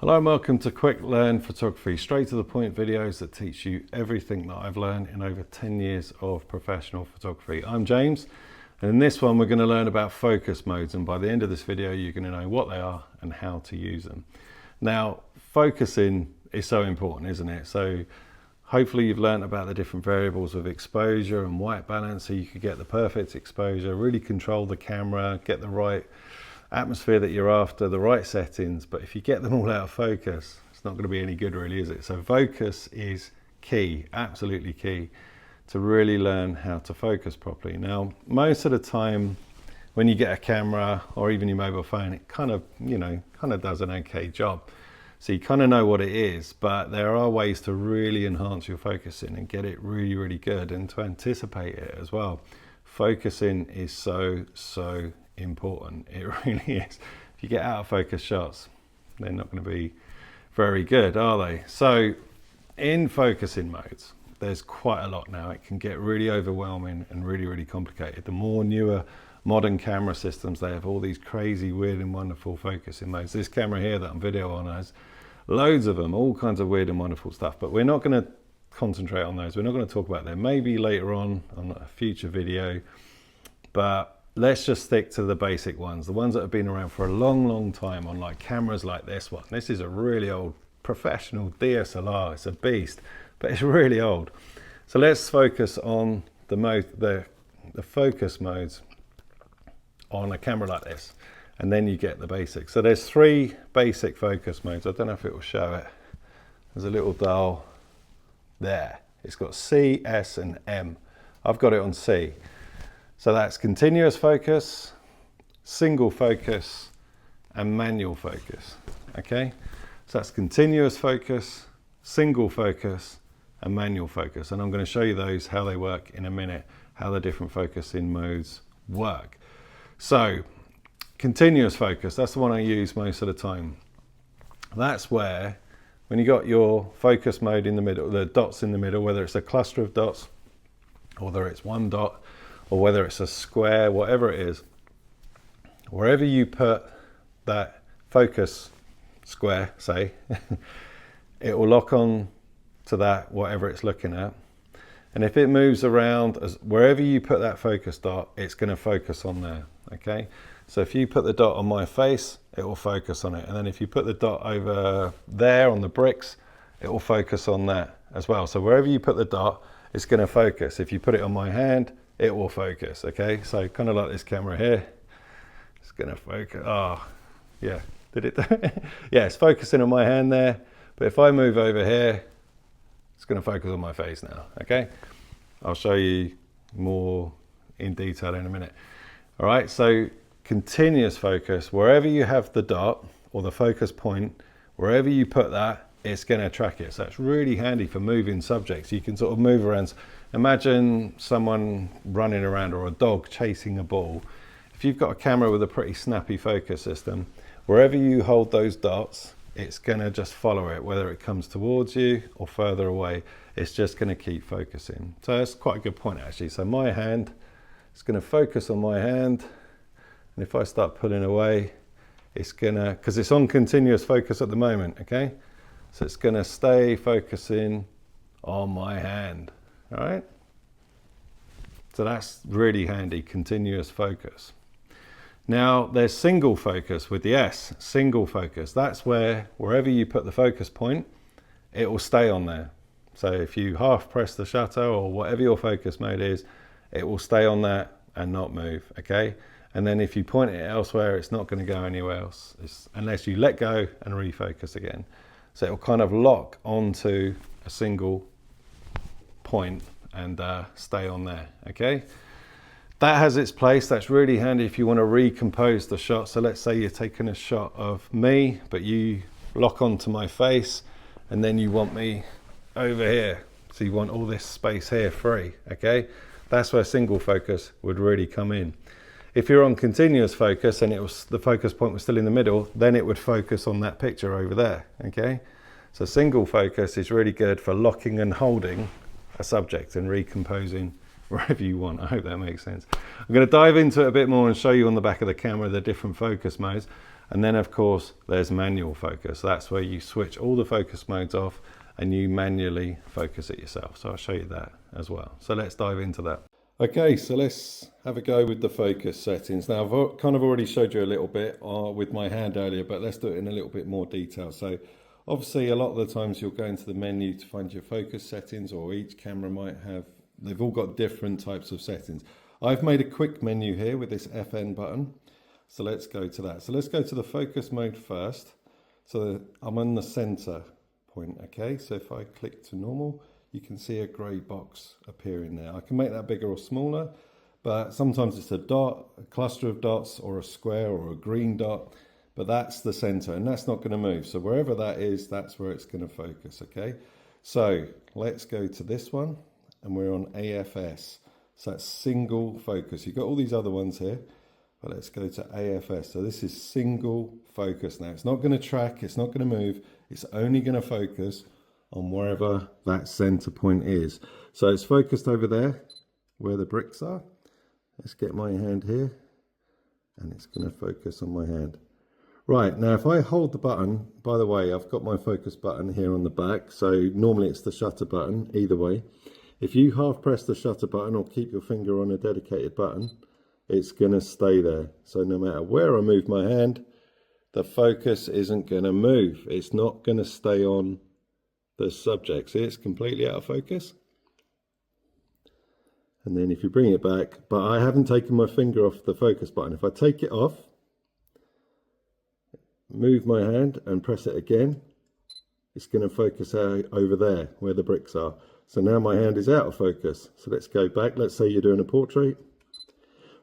Hello and welcome to Quick Learn Photography, straight to the point videos that teach you everything that I've learned in over 10 years of professional photography. I'm James, and in this one we're going to learn about focus modes, and by the end of this video you're going to know what they are and how to use them. Now, focusing is so important, isn't it? So hopefully you've learned about the different variables of exposure and white balance, so you could get the perfect exposure, really control the camera, get the right atmosphere that you're after, the right settings. But if you get them all out of focus, it's not going to be any good, really, is it? So focus is key, absolutely key, to really learn how to focus properly. Now, most of the time when you get a camera or even your mobile phone, it kind of does an okay job. So you kind of know what it is, but there are ways to really enhance your focusing and get it really, really good, and to anticipate it as well. Focusing is so important. It really is. If you get out of focus shots, they're not going to be very good, are they? So in focusing modes, there's quite a lot now. It can get really overwhelming and really complicated. The more newer modern camera systems, they have all these crazy, weird and wonderful focusing modes. This camera here that I'm video on has loads of them, all kinds of weird and wonderful stuff, but we're not going to concentrate on those. We're not going to talk about them. Maybe later on a future video, but let's just stick to the basic ones, the ones that have been around for a long time on like cameras like this one. This is a really old professional DSLR. It's a beast, but it's really old. So let's focus on the focus modes on a camera like this, and then you get the basics. So there's three basic focus modes. I don't know if it will show it. There's a little dial there. It's got C, S and M. I've got it on C. So that's continuous focus, single focus, and manual focus. Okay, so that's continuous focus, single focus, and manual focus. And I'm going to show you those, how they work in a minute, how the different focusing modes work. So continuous focus, that's the one I use most of the time. That's where, when you got your focus mode in the middle, the dots in the middle, whether it's a cluster of dots, or whether it's one dot, or whether it's a square, whatever it is, wherever you put that focus square, say, it will lock on to that, whatever it's looking at. And if it moves around, wherever you put that focus dot, it's going to focus on there, okay? So if you put the dot on my face, it will focus on it. And then if you put the dot over there on the bricks, it will focus on that as well. So wherever you put the dot, it's going to focus. If you put it on my hand, it will focus, okay? So kind of like this camera here, it's going to focus. Oh, yeah, did it? Yeah, it's focusing on my hand there, but if I move over here, it's going to focus on my face now, okay? I'll show you more in detail in a minute. All right, so continuous focus, wherever you have the dot or the focus point, wherever you put that, it's going to track it. So it's really handy for moving subjects. You can sort of move around. Imagine someone running around or a dog chasing a ball. If you've got a camera with a pretty snappy focus system, wherever you hold those dots, it's going to just follow it, whether it comes towards you or further away. It's just going to keep focusing. So that's quite a good point, actually. So my hand, it's going to focus on my hand. And if I start pulling away, it's going to, because it's on continuous focus at the moment, okay? So it's going to stay focusing on my hand. All right, so that's really handy, continuous focus. Now there's single focus with the S, single focus. That's where wherever you put the focus point, it will stay on there. So if you half press the shutter or whatever your focus mode is, it will stay on that and not move, okay? And then if you point it elsewhere, it's not going to go anywhere else, unless you let go and refocus again. So it will kind of lock onto a single point and stay on there, okay? That has its place. That's really handy if you want to recompose the shot. So let's say you're taking a shot of me, but you lock onto my face, and then you want me over here. So you want all this space here free, okay? That's where single focus would really come in. If you're on continuous focus and the focus point was still in the middle, then it would focus on that picture over there, okay? So single focus is really good for locking and holding a subject and recomposing wherever you want. I hope that makes sense. I'm going to dive into it a bit more and show you on the back of the camera the different focus modes. And then of course there's manual focus. That's where you switch all the focus modes off and you manually focus it yourself. So I'll show you that as well. So let's dive into that. Okay, so let's have a go with the focus settings. Now I've kind of already showed you a little bit with my hand earlier, but let's do it in a little bit more detail. So obviously a lot of the times you'll go into the menu to find your focus settings, or each camera might have, they've all got different types of settings. I've made a quick menu here with this FN button. So let's go to that. So let's go to the focus mode first. So I'm on the center point, okay? So if I click to normal, you can see a grey box appearing there. I can make that bigger or smaller, but sometimes it's a dot, a cluster of dots, or a square, or a green dot, but that's the center, and that's not gonna move. So wherever that is, that's where it's gonna focus, okay? So let's go to this one, and we're on AFS. So that's single focus. You've got all these other ones here, but let's go to AFS. So this is single focus now. It's not gonna track, it's not gonna move, it's only gonna focus on wherever that center point is. So it's focused over there where the bricks are. Let's get my hand here, and it's going to focus on my hand. Right, now if I hold the button, by the way, I've got my focus button here on the back, so normally it's the shutter button, either way. If you half press the shutter button or keep your finger on a dedicated button, it's going to stay there. So no matter where I move my hand, the focus isn't going to move. It's not going to stay on the subject. See, it's completely out of focus. And then if you bring it back, but I haven't taken my finger off the focus button. If I take it off, move my hand and press it again, it's going to focus out over there where the bricks are. So now my hand is out of focus. So let's go back. Let's say you're doing a portrait.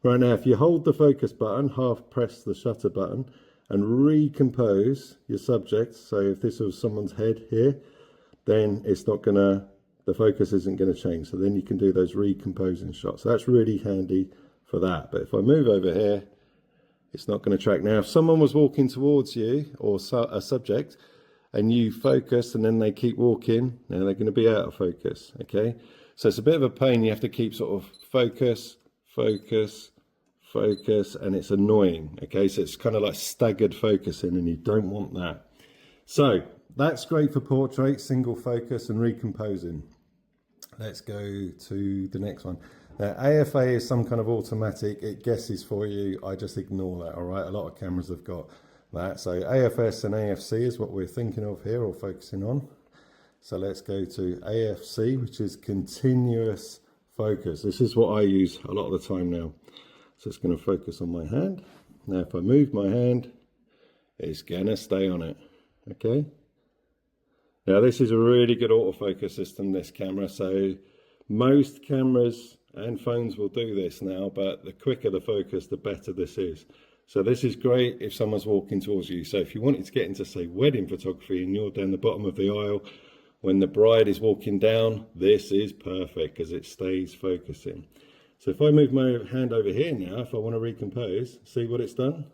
Right, now if you hold the focus button, half press the shutter button, and recompose your subject. So if this was someone's head here, then it's not gonna, the focus isn't gonna change. So then you can do those recomposing shots. So that's really handy for that. But if I move over here, it's not gonna track. Now, if someone was walking towards you, or a subject, and you focus and then they keep walking, now they're gonna be out of focus, okay? So it's a bit of a pain. You have to keep sort of focus, focus, focus, and it's annoying, okay? So it's kind of like staggered focusing, and you don't want that. So that's great for portrait, single focus, and recomposing. Let's go to the next one. Now, AFA is some kind of automatic, it guesses for you. I just ignore that, all right? A lot of cameras have got that. So AFS and AFC is what we're thinking of here, or focusing on. So let's go to AFC, which is continuous focus. This is what I use a lot of the time now. So it's going to focus on my hand. Now, if I move my hand, it's going to stay on it, okay? Now this is a really good autofocus system, this camera. So most cameras and phones will do this now, but the quicker the focus, the better this is. So this is great if someone's walking towards you. So if you wanted to get into, say, wedding photography, and you're down the bottom of the aisle, when the bride is walking down, this is perfect because it stays focusing. So if I move my hand over here now, if I want to recompose, see what it's done?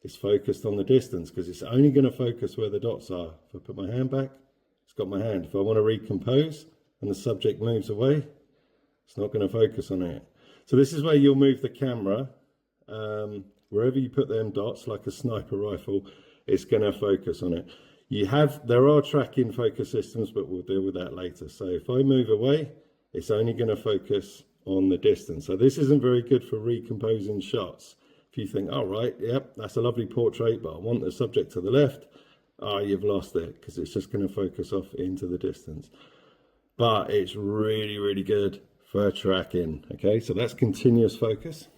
It's focused on the distance because it's only going to focus where the dots are. If I put my hand back, it's got my hand. If I want to recompose and the subject moves away, it's not going to focus on it. So this is where you'll move the camera. Wherever you put them dots, like a sniper rifle, it's going to focus on it. There are tracking focus systems, but we'll deal with that later. So if I move away, it's only going to focus on the distance. So this isn't very good for recomposing shots. If you think, all right, yep, that's a lovely portrait, but I want the subject to the left, you've lost it because it's just going to focus off into the distance. But it's really, really good for tracking. Okay, so that's continuous focus.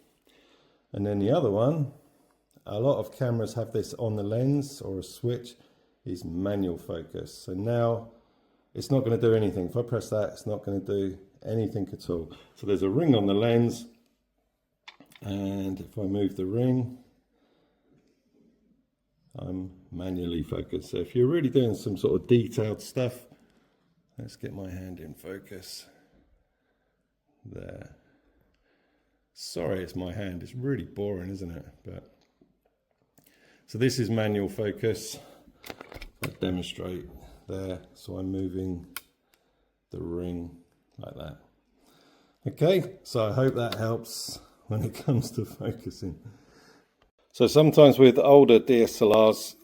And then the other one, a lot of cameras have this on the lens or a switch, is manual focus. So now it's not going to do anything. If I press that, it's not going to do anything at all. So there's a ring on the lens, and if I move the ring, I'm manually focused. So if you're really doing some sort of detailed stuff, let's get my hand in focus. There. Sorry, it's my hand. It's really boring, isn't it? But so this is manual focus. I'll demonstrate there. So I'm moving the ring like that. Okay, so I hope that helps when it comes to focusing. So sometimes with older DSLRs,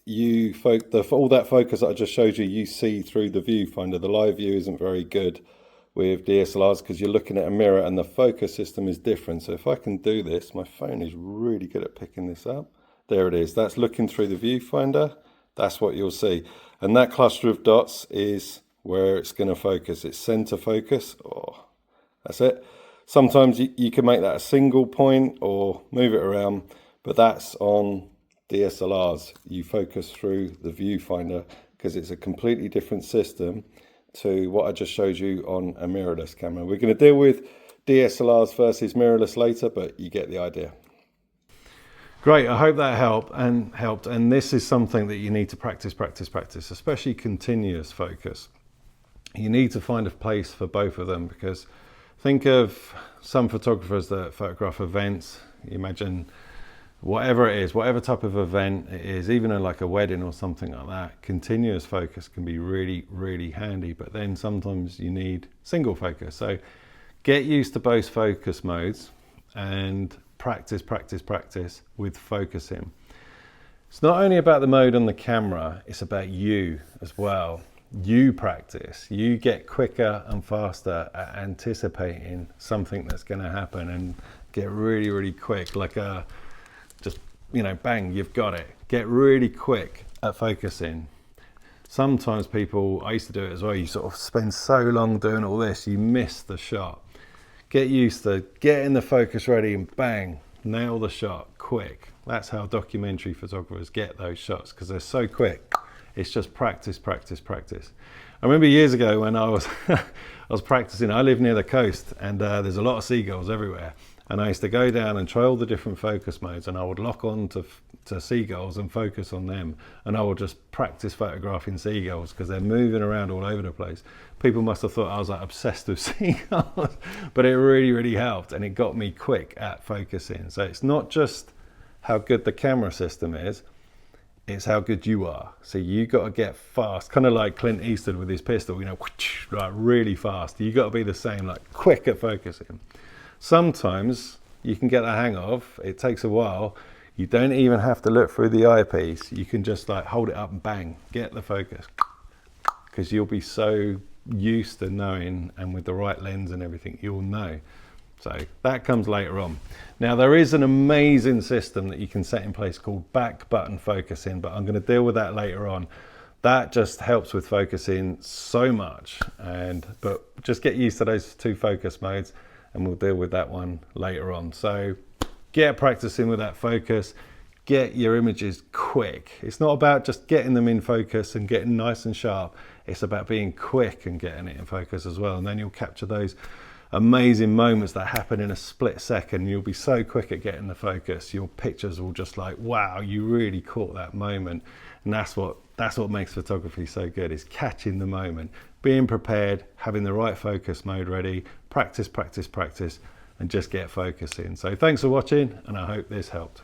all that focus that I just showed you, you see through the viewfinder. The live view isn't very good with DSLRs because you're looking at a mirror and the focus system is different. So if I can do this, my phone is really good at picking this up. There it is. That's looking through the viewfinder. That's what you'll see. And that cluster of dots is where it's going to focus. It's center focus. Oh, that's it. Sometimes you can make that a single point or move it around, but that's on DSLRs. You focus through the viewfinder because it's a completely different system to what I just showed you on a mirrorless camera. We're going to deal with DSLRs versus mirrorless later, but you get the idea. Great, I hope that helped. And this is something that you need to practice, especially continuous focus. You need to find a place for both of them, because think of some photographers that photograph events. You imagine whatever it is, whatever type of event it is, even like a wedding or something like that, continuous focus can be really, really handy. But then sometimes you need single focus. So get used to both focus modes and practice with focusing. It's not only about the mode on the camera, it's about you as well. You practice, you get quicker and faster at anticipating something that's going to happen and get really, really quick, like just, you know, bang, you've got it. Get really quick at focusing. Sometimes people, I used to do it as well, you sort of spend so long doing all this, you miss the shot. Get used to getting the focus ready and bang, nail the shot quick. That's how documentary photographers get those shots, because they're so quick. It's just practice. I remember years ago when I was practicing, I live near the coast and there's a lot of seagulls everywhere. And I used to go down and try all the different focus modes, and I would lock on to seagulls and focus on them. And I would just practice photographing seagulls because they're moving around all over the place. People must have thought I was like obsessed with seagulls, but it really, really helped. And it got me quick at focusing. So it's not just how good the camera system is, it's how good you are. So you got to get fast, kind of like Clint Eastwood with his pistol, you know, like really fast. You got to be the same, like quick at focusing. Sometimes you can get the hang of, it takes a while. You don't even have to look through the eyepiece. You can just like hold it up and bang, get the focus. Because you'll be so used to knowing, and with the right lens and everything, you'll know. So that comes later on. Now there is an amazing system that you can set in place called back button focusing, but I'm going to deal with that later on. That just helps with focusing so much. But just get used to those two focus modes, and we'll deal with that one later on. So get practicing with that focus, get your images quick. It's not about just getting them in focus and getting nice and sharp. It's about being quick and getting it in focus as well. And then you'll capture those amazing moments that happen in a split second. You'll be so quick at getting the focus. Your pictures will just like, wow, you really caught that moment. And that's what makes photography so good, is catching the moment, being prepared, having the right focus mode ready, practice, and just get focusing. So thanks for watching, and I hope this helped.